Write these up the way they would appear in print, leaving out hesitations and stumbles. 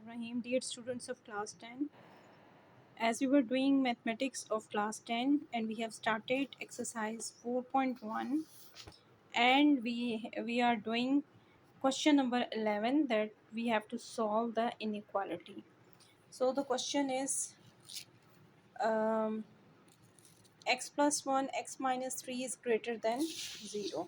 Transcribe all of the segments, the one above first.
Bismillahirrahmanirrahim. Dear students of class 10, as we were doing mathematics of class 10 and we have started exercise 4.1 and we are doing question number 11 that we have to solve the inequality. So the question is x plus 1 x minus 3 is greater than 0.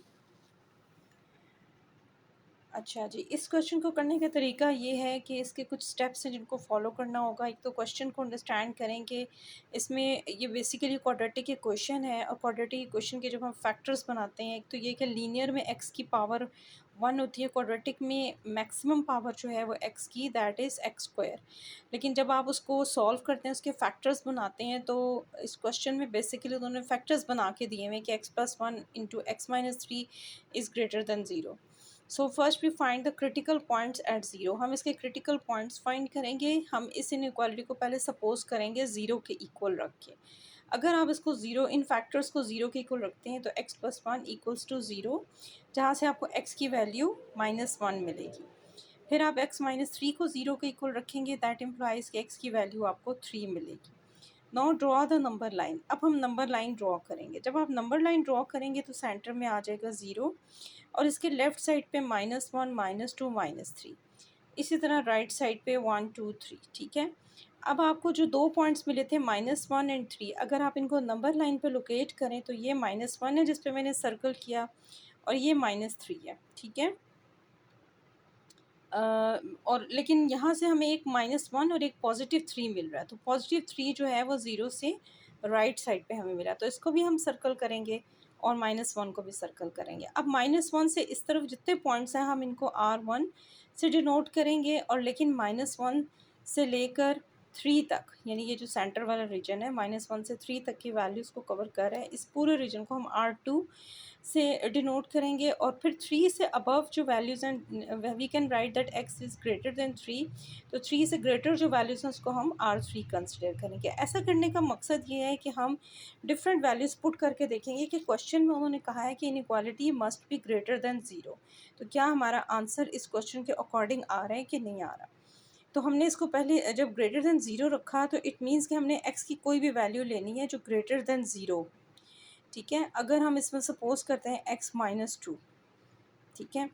अच्छा जी, इस question को करने का तरीका ये है कि इसके कुछ स्टेप्स हैं जिनको फॉलो करना होगा। एक तो क्वेश्चन को अंडरस्टैंड करें कि इसमें ये बेसिकली क्वाड्रेटिक के क्वेश्चन है और क्वाड्रेटिक क्वेश्चन के जब हम फैक्टर्स बनाते हैं, एक तो ये कि लीनियर में एक्स की पावर 1 होती है, क्वाड्रेटिक में मैक्सिमम पावर जो है वो एक्स की, दैट इज़ एक्स स्क्वायर। लेकिन जब आप उसको सॉल्व करते हैं, उसके फैक्टर्स बनाते हैं, तो इस क्वेश्चन में बेसिकली उन्होंने फैक्टर्स बना के दिए हुए हैं कि X plus 1 into X minus 3 is greater than 0। So first we find the critical points at zero. हम इसके क्रिटिकल पॉइंट्स फाइंड करेंगे। हम इस इनइक्वालिटी को पहले सपोज करेंगे ज़ीरो के इक्वल रख के। अगर आप इसको ज़ीरो, इन फैक्टर्स को ज़ीरो के इक्वल रखते हैं तो X plus 1 equals to zero, जहाँ से आपको एक्स की वैल्यू -1 मिलेगी। फिर आप एक्स माइनस 3 को ज़ीरो के इक्वल रखेंगे, दैट इम्प्लाइज कि एक्स की वैल्यू आपको 3 मिलेगी। Now draw the number line. अब हम नंबर लाइन ड्रॉ करेंगे। जब आप नंबर लाइन ड्रॉ करेंगे तो सेंटर में आ जाएगा 0 और इसके लेफ़्ट साइड पे -1 -2 -3, इसी तरह राइट साइड पे 1 2 3। ठीक है, अब आपको जो दो पॉइंट्स मिले थे -1 एंड 3, अगर आप इनको नंबर लाइन पे लोकेट करें तो ये -1 है जिस पे मैंने सर्कल किया और ये -3 है। ठीक है, और लेकिन यहाँ से हमें एक -1 और एक +3 मिल रहा है, तो +3 जो है वो ज़ीरो से राइट साइड पे हमें मिला, तो इसको भी हम सर्कल करेंगे और -1 को भी सर्कल करेंगे। अब -1 से इस तरफ जितने पॉइंट्स हैं हम इनको R1 से डिनोट करेंगे, और लेकिन -1 से लेकर 3 तक, यानी ये जो सेंटर वाला रीजन है -1 से 3 तक की वैल्यूज़ को कवर कर रहा है, इस पूरे रीजन को हम R2 से डिनोट करेंगे। और फिर 3 से अबव जो वैल्यूज़ हैं, we can write that X is greater than 3, तो 3 से ग्रेटर जो वैल्यूज़ हैं उसको हम R3 कंसिडर करेंगे। ऐसा करने का मकसद ये है कि हम डिफरेंट वैल्यूज़ पुट करके देखेंगे कि क्वेश्चन में उन्होंने कहा है कि inequality must be greater than 0, तो क्या हमारा आंसर इस क्वेश्चन के अकॉर्डिंग आ रहा है कि नहीं आ रहा। तो हमने इसको पहले जब ग्रेटर दैन 0 रखा तो इट मीन्स कि हमने एक्स की कोई भी वैल्यू लेनी है जो ग्रेटर दैन 0। ठीक है, अगर हम इसमें सपोज करते हैं एक्स -2, ठीक है,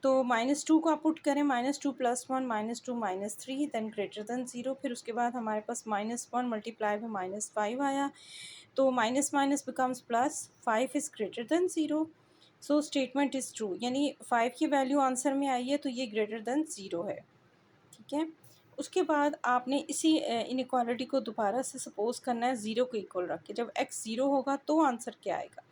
तो -2 को आप पुट करें, -2 + 1 -2 -3 देन ग्रेटर दैन 0। फिर उसके बाद हमारे पास -1 मल्टीप्लाई में -5 आया, तो minus minus becomes plus, 5 is greater than 0, so statement is true, यानी 5 की वैल्यू आंसर में आई है तो ये ग्रेटर दैन 0 है। ठीक है, उसके बाद आपने इसी इनइक्वालिटी को दोबारा से सपोज करना है ज़ीरो को इक्वल रख के। जब एक्स ज़ीरो होगा तो आंसर क्या आएगा,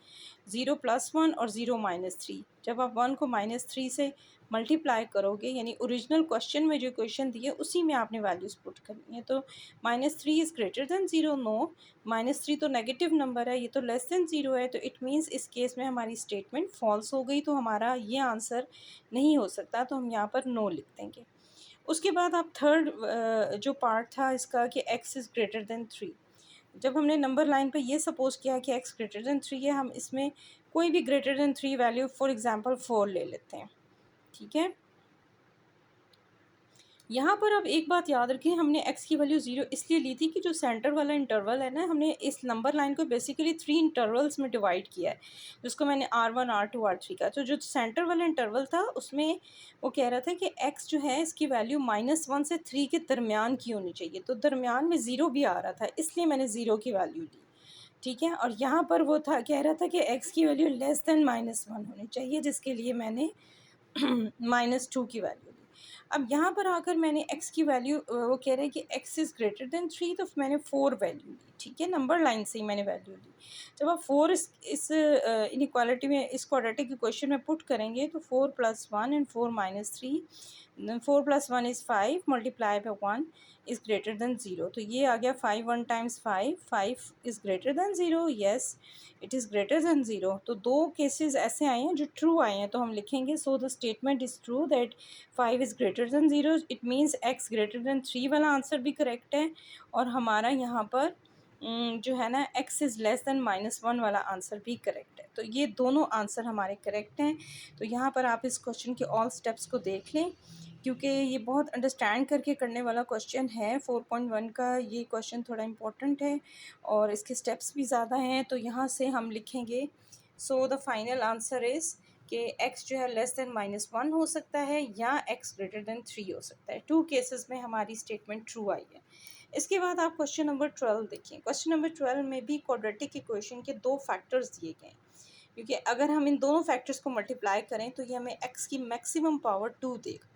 0 + 1 और 0 -3। जब आप 1 को -3 से मल्टीप्लाई करोगे, यानी ओरिजिनल क्वेश्चन में जो क्वेश्चन दिए उसी में आपने वैल्यूज़ पुट करनी है। तो -3 इज़ ग्रेटर दैन 0, नो, -3 तो नेगेटिव नंबर है, ये तो लेस दैन 0 है, तो इट मीन्स इस केस में हमारी स्टेटमेंट फॉल्स हो गई, तो हमारा ये आंसर नहीं हो सकता, तो हम यहाँ पर नो लिख देंगे। उसके बाद आप थर्ड जो पार्ट था इसका कि एक्स इज़ ग्रेटर दैन 3, जब हमने नंबर लाइन पे ये सपोज़ किया कि एक्स ग्रेटर दैन 3 है, हम इसमें कोई भी greater than 3 value, for example 4 ले लेते हैं। ठीक है, यहाँ पर अब एक बात याद रखें, हमने x की वैल्यू 0 इसलिए ली थी कि जो सेंटर वाला इंटरवल है ना, हमने इस नंबर लाइन को बेसिकली 3 इंटरवल्स में डिवाइड किया है, जिसको मैंने R1 R2 R3 का। तो जो सेंटर वाला इंटरवल था उसमें वो कह रहा था कि x जो है इसकी वैल्यू -1 से 3 के दरमियान की होनी चाहिए, तो दरमियान में 0 भी आ रहा था, इसलिए मैंने 0 की वैल्यू ली। ठीक है, और यहाँ पर वो था, कह रहा था कि x की वैल्यू लेस दैन -1 होनी चाहिए, जिसके लिए मैंने -2 की वैल्यू ली। अब यहाँ पर आकर मैंने x की वैल्यू, वो कह रहे हैं कि x इज़ ग्रेटर दैन 3, तो मैंने 4 वैल्यू ली। ठीक है, नंबर लाइन से ही मैंने वैल्यू ली। जब आप 4 इस इनइक्वालिटी में, इस क्वाड्रेटिक इक्वेशन में पुट करेंगे तो 4 + 1 and 4 -3, 4 + 1 is 5 multiply by 1 is greater than 0, तो ये आ गया 5 1 times 5, 5 is greater than 0, yes it is greater than 0। तो दो केसेस ऐसे आए हैं जो ट्रू आए हैं, तो हम लिखेंगे so the statement is true that 5 is greater than 0, it means x greater than 3 वाला आंसर भी करेक्ट है, और हमारा यहाँ पर जो है ना x इज़ लेस दैन -1 वाला आंसर भी करेक्ट है। तो ये दोनों आंसर हमारे करेक्ट हैं। तो यहाँ पर आप इस क्वेश्चन के ऑल स्टेप्स को देख लें क्योंकि ये बहुत अंडरस्टैंड करके करने वाला क्वेश्चन है। 4.1 का ये क्वेश्चन थोड़ा इम्पोर्टेंट है और इसके स्टेप्स भी ज़्यादा हैं। तो यहाँ से हम लिखेंगे, so the final answer is कि x जो है लेस देन -1 हो सकता है या x ग्रेटर देन 3 हो सकता है। 2 केसेस में हमारी स्टेटमेंट ट्रू आई है। इसके बाद आप क्वेश्चन नंबर 12 देखिए। क्वेश्चन नंबर 12 में भी क्वाड्रेटिक इक्वेशन के 2 फैक्टर्स दिए गए हैं, क्योंकि अगर हम इन दोनों फैक्टर्स को मल्टीप्लाई करें तो ये हमें x की मैक्सिमम पावर 2 देगा।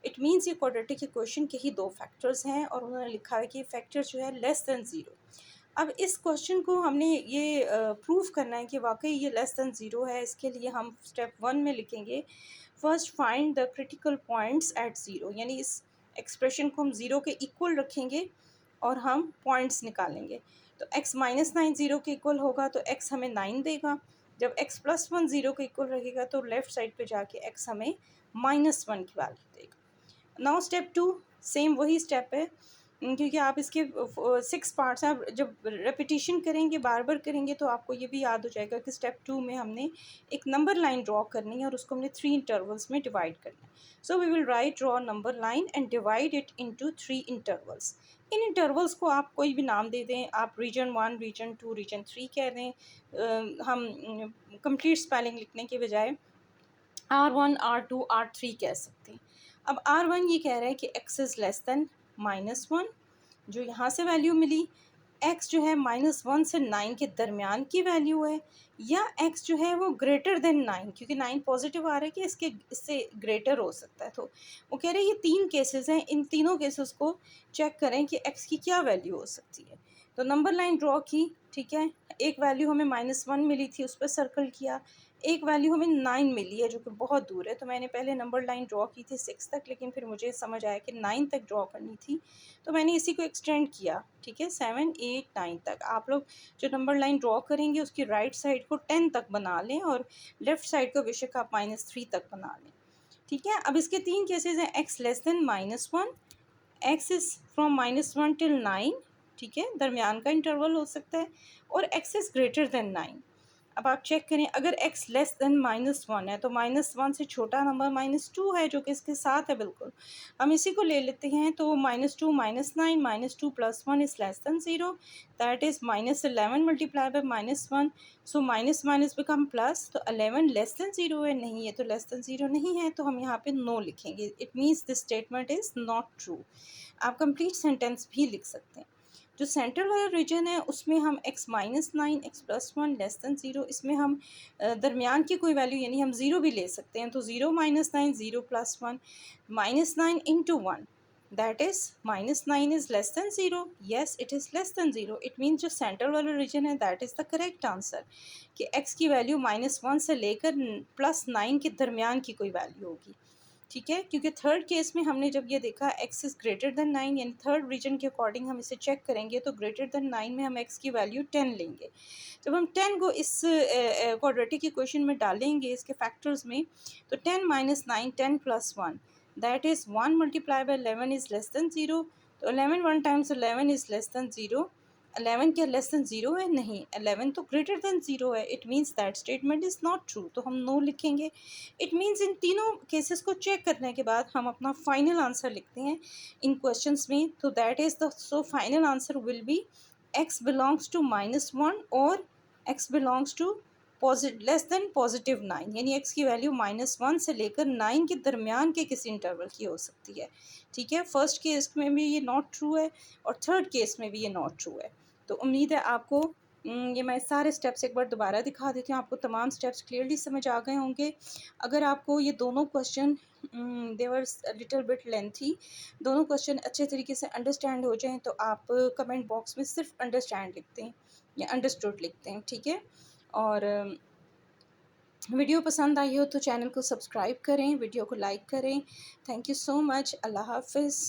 इट मीन्स ये क्वाड्रेटिक इक्वेशन के ही 2 फैक्टर्स हैं और उन्होंने लिखा है कि फैक्टर जो है लेस देन 0। अब इस क्वेश्चन को हमने ये प्रूव करना है कि वाकई ये लेस देन 0 है। इसके लिए हम स्टेप 1 में लिखेंगे, first find the critical points eight 0, यानी इस एक्सप्रेशन को हम 0 के इक्वल रखेंगे और हम पॉइंट्स निकालेंगे। तो x -9 0 के इक्वल होगा तो x हमें 9 देगा। जब x +1 0 के इक्वल रहेगा तो लेफ़्ट साइड पे जाके x हमें -1 की वैल्यू देगा। नाउ स्टेप 2 सेम वही स्टेप है, क्योंकि आप इसके 6 पार्ट्स हैं। आप जब रेपिटिशन करेंगे, बार बार करेंगे, तो आपको ये भी याद हो जाएगा कि स्टेप 2 में हमने एक नंबर लाइन ड्रॉ करनी है और उसको हमने 3 इंटरवल्स में डिवाइड करना है। So we will write draw number line and divide it into 3 intervals. इन इंटरवल्स को आप कोई भी नाम दे दें, आप रीजन 1, रीजन 2, रीजन 3 कह दें। हम कंप्लीट स्पेलिंग लिखने के बजाय R1, R2, R3 कह सकते हैं। अब R1 ये कह रहा है कि x इज़ लेस देन -1, जो यहाँ से वैल्यू मिली। x जो है -1 से 9 के दरमियान की वैल्यू है, या x जो है वो ग्रेटर देन 9, क्योंकि 9 पॉजिटिव आ रहा है कि इससे ग्रेटर हो सकता है। तो वो कह रहे हैं ये 3 केसेस हैं, इन तीनों केसेस को चेक करें कि x की क्या वैल्यू हो सकती है। तो नंबर लाइन ड्रॉ की, ठीक है। एक वैल्यू हमें -1 मिली थी, उस पर सर्कल किया। एक वैल्यू हमें 9 मिली है जो कि बहुत दूर है, तो मैंने पहले नंबर लाइन ड्रॉ की थी 6 तक, लेकिन फिर मुझे समझ आया कि 9 तक ड्रॉ करनी थी, तो मैंने इसी को एक्सटेंड किया, ठीक है, 7, 8, 9 तक। आप लोग जो नंबर लाइन ड्रॉ करेंगे उसकी राइट साइड को 10 तक बना लें और लेफ़्ट साइड को बेशक आप -3 तक बना लें, ठीक है। अब इसके 3 केसेस हैं, x less than -1, x is from -1 till 9, ठीक है, दरमियान का इंटरवल हो सकता है, और x इज़ ग्रेटर देन 9। अब आप चेक करें, अगर x लेस देन -1 है तो -1 से छोटा नंबर -2 है, जो कि इसके साथ है बिल्कुल। हम इसी को ले लेते हैं, तो -2 -9 -2 + 1 is less than 0, that is -11 multiply by -1, so minus minus become plus. तो 11 लेस देन 0 है, नहीं है तो लेस देन 0 नहीं है, तो हम यहाँ पे नो लिखेंगे। It means this statement is not true. आप कंप्लीट सेंटेंस भी लिख सकते हैं। जो सेंटर वाला रीजन है उसमें हम x -9 x +1 लेस देन 0, इसमें हम दरमियान की कोई वैल्यू यानी हम 0 भी ले सकते हैं। तो 0 -9 0 +1 -9 into 1, that is -9 is less than 0। Yes, it is less than 0। It means जो सेंटर वाला रीजन है that is the correct answer, कि x की वैल्यू -1 से लेकर +9 के दरमियान की कोई वैल्यू होगी, ठीक है। क्योंकि थर्ड केस में हमने जब ये देखा x इज़ ग्रेटर देन 9, यानी थर्ड रीजन के अकॉर्डिंग हम इसे चेक करेंगे, तो ग्रेटर देन 9 में हम x की वैल्यू 10 लेंगे। जब हम 10 को इस क्वाड्रेटिक इक्वेशन में डालेंगे इसके फैक्टर्स में, तो 10 - 9 10 + 1, that is 1 multiply by 11 is less than 0। तो 11 1 टाइम्स 11 इज़ लेस देन 0। 11 क्या लेस देन 0 है? नहीं, 11 तो ग्रेटर देन 0 है। It means that statement is not true, तो हम नो लिखेंगे। इट मीन्स इन तीनों केसेस को चेक करने के बाद हम अपना फाइनल आंसर लिखते हैं इन क्वेश्चंस में। तो that is the so final answer will be x belongs to -1 और x belongs to less than +9, यानी x की वैल्यू -1 से लेकर 9 के दरमियान के किसी इंटरवल की हो सकती है, ठीक है। फर्स्ट केस में भी ये नॉट ट्रू है और थर्ड केस में भी ये नॉट ट्रू है। तो उम्मीद है आपको ये मैं सारे स्टेप्स एक बार दोबारा दिखा देती हूँ, आपको तमाम स्टेप्स क्लियरली समझ आ गए होंगे। अगर आपको ये दोनों question they were little bit lengthy, दोनों क्वेश्चन अच्छे तरीके से अंडरस्टैंड हो जाएं, तो आप कमेंट बॉक्स में सिर्फ अंडरस्टैंड लिखते हैं या अंडरस्टूड लिखते हैं, ठीक है। और वीडियो पसंद आई हो तो चैनल को सब्सक्राइब करें, वीडियो को लाइक करें। Thank you so much. अल्लाह हाफिज़।